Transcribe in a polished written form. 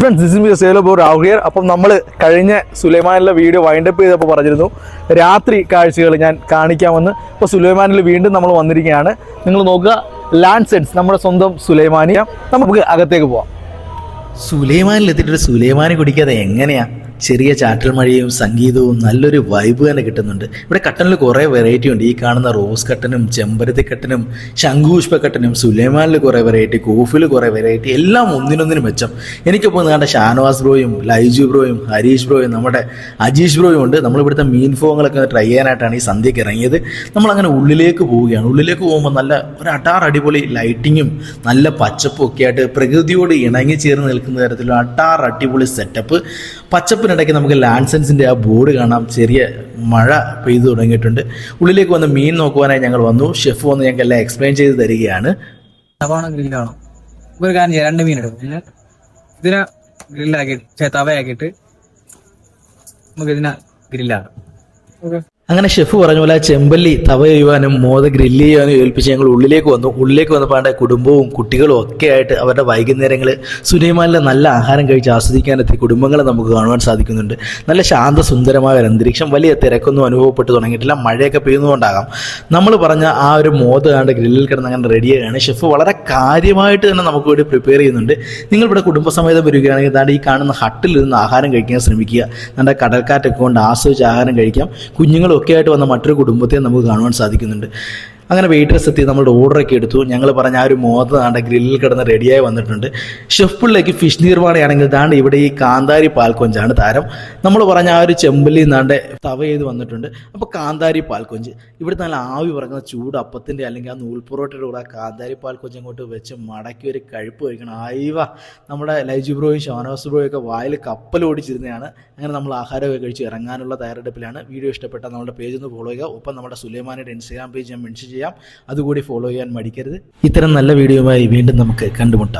Friends, this is സേലോ Rahul here. അപ്പം നമ്മൾ കഴിഞ്ഞ സുലൈമാനിലെ വീഡിയോ വൈൻഡപ്പ് ചെയ്തപ്പോൾ പറഞ്ഞിരുന്നു രാത്രി കാഴ്ചകൾ ഞാൻ കാണിക്കാമെന്ന്. ഇപ്പോൾ സുലൈമാനിൽ വീണ്ടും നമ്മൾ വന്നിരിക്കുകയാണ്. നിങ്ങൾ നോക്കുക, ലാൻഡ് സെൻസ് നമ്മുടെ സ്വന്തം സുലൈമാനി. നമുക്ക് അകത്തേക്ക് പോവാം. സുലൈമാനിലെത്തിയിട്ടൊരു സുലൈമാനി കുടിക്കാതെ എങ്ങനെയാ? ചെറിയ ചാറ്റൽ മഴയും സംഗീതവും നല്ലൊരു വൈബ് തന്നെ കിട്ടുന്നുണ്ട്. ഇവിടെ കട്ടനിൽ കുറേ വെറൈറ്റി ഉണ്ട്. ഈ കാണുന്ന റോസ് കട്ടനും ചെമ്പരത്തി കട്ടനും ശംഖുപുഷ്പ കട്ടനും സുലൈമാനിൽ കുറേ വെറൈറ്റി, കോഫിൽ കുറേ വെറൈറ്റി, എല്ലാം ഒന്നിനൊന്നിനും മെച്ചം. എനിക്കിപ്പോൾ നിങ്ങളുടെ ഷാനവാസ് ബ്രോയും ലൈജു ബ്രോയും ഹരീഷ് ബ്രോയും നമ്മുടെ അജീഷ് ബ്രോയും ഉണ്ട്. നമ്മളിവിടുത്തെ മീൻ ഫോങ്ങളൊക്കെ ട്രൈ ചെയ്യാനായിട്ടാണ് ഈ സന്ധ്യയ്ക്ക് ഇറങ്ങിയത്. നമ്മളങ്ങനെ ഉള്ളിലേക്ക് പോവുകയാണ്. ഉള്ളിലേക്ക് പോകുമ്പോൾ നല്ല ഒരു അടിപൊളി ലൈറ്റിങ്ങും നല്ല പച്ചപ്പും ഒക്കെ ആയിട്ട് പ്രകൃതിയോട് ഇണങ്ങി ചേർന്ന് നിൽക്കുന്ന തരത്തിലുള്ള അടിപൊളി സെറ്റപ്പ്. പച്ചപ്പിനിടയ്ക്ക് നമുക്ക് ലാൻഡ് സെൻസിൻ്റെ ആ ബോർഡ് കാണാം. ചെറിയ മഴ പെയ്തു തുടങ്ങിയിട്ടുണ്ട്. ഉള്ളിലേക്ക് വന്ന് മീൻ നോക്കുവാനായി ഞങ്ങൾ വന്നു. ഷെഫ് വന്ന് ഞങ്ങൾക്ക് എല്ലാം എക്സ്പ്ലെയിൻ ചെയ്ത് തരികയാണ്. ഗ്രില്ലാണോ ഒരു കാര്യം ചെയ്യാം, 2 മീൻ എടുക്കും. ഇതിനെ ഗ്രില്ലാക്കിയിട്ട് തവയാക്കിയിട്ട് നമുക്ക് ഇതിനെ ഗ്രില്ലാണ്. ഓക്കെ, അങ്ങനെ ഷെഫ് പറഞ്ഞ പോലെ ചെമ്പല്ലി തവ ചെയ്യുവാനും മോദ ഗ്രില്ല് ചെയ്യാനും ഏൽപ്പിച്ച് ഞങ്ങൾ ഉള്ളിലേക്ക് വന്നു. ഉള്ളിലേക്ക് വന്നപ്പോൾ എൻ്റെ കുടുംബവും കുട്ടികളും ഒക്കെ ആയിട്ട് അവരുടെ വൈകുന്നേരങ്ങൾ സുലൈമാനിലെ നല്ല ആഹാരം കഴിച്ച് ആസ്വദിക്കാനെത്തിയ കുടുംബങ്ങളെ നമുക്ക് കാണുവാൻ സാധിക്കുന്നുണ്ട്. നല്ല ശാന്തസുന്ദരമായ ഒരു അന്തരീക്ഷം. വലിയ തിരക്കൊന്നും അനുഭവപ്പെട്ടു തുടങ്ങിയിട്ടില്ല. മഴയൊക്കെ പെയ്യുന്നതുകൊണ്ടാകാം. നമ്മൾ പറഞ്ഞ ആ ഒരു മോദ കണ്ട് ഗ്രില്ലിൽ കിടന്ന് അങ്ങനെ റെഡിയാണ്. ഷെഫ് വളരെ കാര്യമായിട്ട് തന്നെ നമുക്ക് വേണ്ടി പ്രിപ്പയർ ചെയ്യുന്നുണ്ട്. നിങ്ങളിവിടെ കുടുംബസമേതം വരികയാണെങ്കിൽ ദാണ്ട് ഈ കാണുന്ന ഹട്ടിൽ ഇരുന്ന് ആഹാരം കഴിക്കാൻ ശ്രമിക്കുക. നമ്മുടെ കടൽക്കാറ്റൊക്കെ കൊണ്ട് ആസ്വദിച്ച് ആഹാരം കഴിക്കാം. കുഞ്ഞുങ്ങളും ഒക്കെ ആയിട്ട് വന്ന മറ്റൊരു കുടുംബത്തെ നമുക്ക് കാണുവാൻ സാധിക്കുന്നുണ്ട്. അങ്ങനെ വെയിറ്റേഴ്സ് എത്തി നമ്മളുടെ ഓർഡറൊക്കെ എടുത്തു. ഞങ്ങൾ പറഞ്ഞ ആ ഒരു മോദ ദാണ്ട് ഗ്രില്ലിൽ കിടന്ന് റെഡിയായി വന്നിട്ടുണ്ട്. ഷെഫ് പിള്ളേക്ക് ഫിഷ് നിർമ്മാണയാണെങ്കിൽ ദാണ്ട് ഇവിടെ ഈ കാന്താരി പാൽക്കൊഞ്ചാണ് താരം. നമ്മൾ പറഞ്ഞ ആ ഒരു ചെമ്പല്ലി ദാണ്ട് തവ ചെയ്ത് വന്നിട്ടുണ്ട്. അപ്പോൾ കാന്താരി പാൽക്കൊഞ്ച് ഇവിടെ നല്ല ആവി പറക്കുന്ന ചൂട് അപ്പത്തിൻ്റെ അല്ലെങ്കിൽ ആ നൂൽപ്പൊറോട്ടയുടെ കൂടെ ആ കാന്താരി പാൽക്കൊഞ്ച് അങ്ങോട്ട് വെച്ച് മടക്കി ഒരു കഴിപ്പ് കഴിക്കണം. നമ്മുടെ ലൈജു ബ്രോയും ഷാനവാസ് ബ്രോയും ഒക്കെ വായിൽ കപ്പൽ ഓടിച്ചിരുന്നതാണ്. അങ്ങനെ നമ്മൾ ആഹാരമൊക്കെ കഴിച്ച് ഇറങ്ങാനുള്ള തയ്യാറെടുപ്പിലാണ്. വീഡിയോ ഇഷ്ടപ്പെട്ടാൽ നമ്മുടെ പേജ് ഒന്ന് ഫോളോ ചെയ്യുക. ഒപ്പം നമ്മുടെ സുലൈമാനിയുടെ ഇൻസ്റ്റാഗ്രാം പേജ് ഞാൻ മെൻഷൻ ചെയ്യാം. അതുകൂടി ഫോളോ ചെയ്യാൻ മടിക്കരുത്. ഇത്തരം നല്ല വീഡിയോയുമായി വീണ്ടും നമുക്ക് കണ്ടുമുട്ടാം.